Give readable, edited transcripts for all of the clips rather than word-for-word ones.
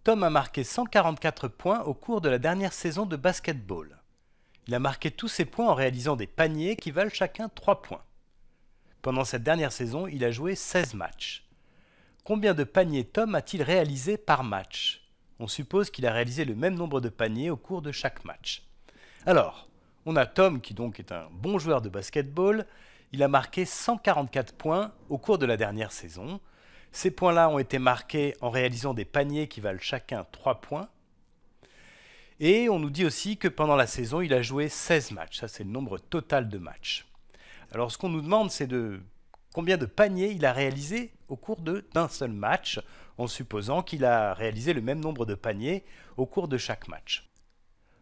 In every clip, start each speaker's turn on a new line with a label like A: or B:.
A: Tom a marqué 144 points au cours de la dernière saison de basketball. Il a marqué tous ses points en réalisant des paniers qui valent chacun 3 points. Pendant cette dernière saison, il a joué 16 matchs. Combien de paniers Tom a-t-il réalisé par match? On suppose qu'il a réalisé le même nombre de paniers au cours de chaque match. Alors, on a Tom qui donc est un bon joueur de basketball. Il a marqué 144 points au cours de la dernière saison. Ces points-là ont été marqués en réalisant des paniers qui valent chacun 3 points. Et on nous dit aussi que pendant la saison, il a joué 16 matchs. Ça, c'est le nombre total de matchs. Alors, ce qu'on nous demande, c'est combien de paniers il a réalisé au cours d'un seul match, en supposant qu'il a réalisé le même nombre de paniers au cours de chaque match.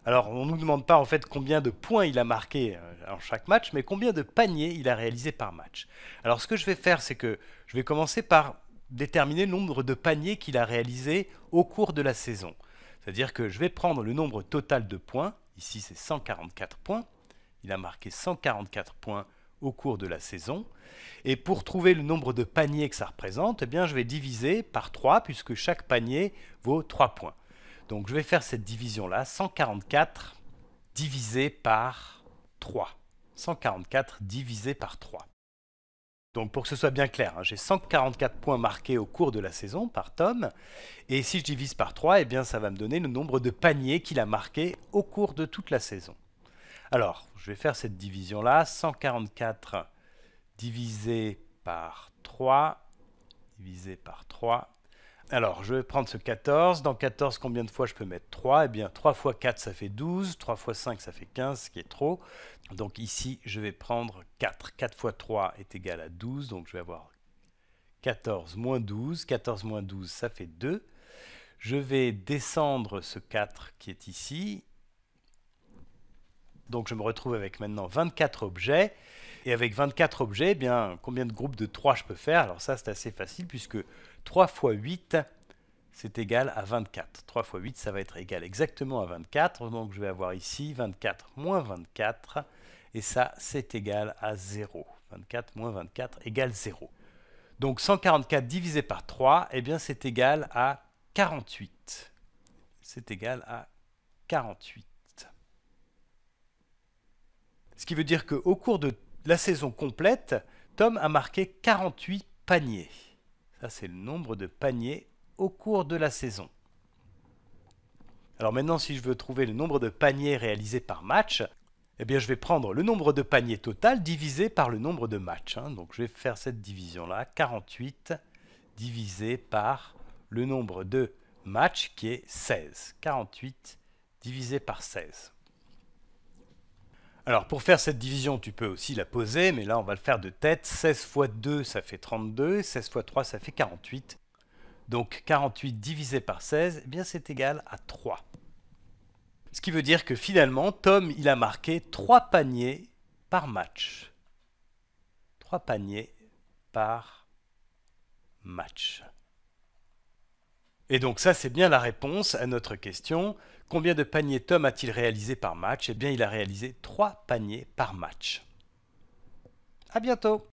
A: Alors, on ne nous demande pas en fait combien de points il a marqué en chaque match, mais combien de paniers il a réalisé par match. Alors, ce que je vais faire, c'est que je vais commencer par déterminer le nombre de paniers qu'il a réalisé au cours de la saison. C'est-à-dire que je vais prendre le nombre total de points, ici c'est 144 points, il a marqué 144 points au cours de la saison, et pour trouver le nombre de paniers que ça représente, eh bien, je vais diviser par 3, puisque chaque panier vaut 3 points. Donc je vais faire cette division-là, 144 divisé par 3. 144 divisé par 3. Donc pour que ce soit bien clair, j'ai 144 points marqués au cours de la saison par Tom, et si je divise par 3, eh bien ça va me donner le nombre de paniers qu'il a marqués au cours de toute la saison. Alors, je vais faire cette division-là, 144 divisé par 3, divisé par 3. Alors, je vais prendre ce 14. Dans 14, combien de fois je peux mettre 3? Eh bien, 3 fois 4, ça fait 12. 3 fois 5, ça fait 15, ce qui est trop. Donc ici, je vais prendre 4. 4 fois 3 est égal à 12. Donc, je vais avoir 14 moins 12. 14 moins 12, ça fait 2. Je vais descendre ce 4 qui est ici. Donc, je me retrouve avec maintenant 24 objets. Et avec 24 objets, eh bien, combien de groupes de 3 je peux faire? Alors ça, c'est assez facile puisque 3 fois 8, c'est égal à 24. 3 fois 8, ça va être égal exactement à 24. Donc je vais avoir ici 24 moins 24. Et ça, c'est égal à 0. 24 moins 24 égale 0. Donc 144 divisé par 3, eh bien, c'est égal à 48. C'est égal à 48. Ce qui veut dire qu'au cours de la saison complète, Tom a marqué 48 paniers. Ça, c'est le nombre de paniers au cours de la saison. Alors maintenant, si je veux trouver le nombre de paniers réalisés par match, eh bien, je vais prendre le nombre de paniers total divisé par le nombre de matchs. Donc, je vais faire cette division-là, 48 divisé par le nombre de matchs qui est 16. 48 divisé par 16. Alors, pour faire cette division, tu peux aussi la poser, mais là, on va le faire de tête. 16 fois 2, ça fait 32. 16 fois 3, ça fait 48. Donc, 48 divisé par 16, eh bien, c'est égal à 3. Ce qui veut dire que finalement, Tom, il a marqué 3 paniers par match. 3 paniers par match. Et donc ça, c'est bien la réponse à notre question. Combien de paniers Tom a-t-il réalisé par match? Eh bien, il a réalisé 3 paniers par match. À bientôt!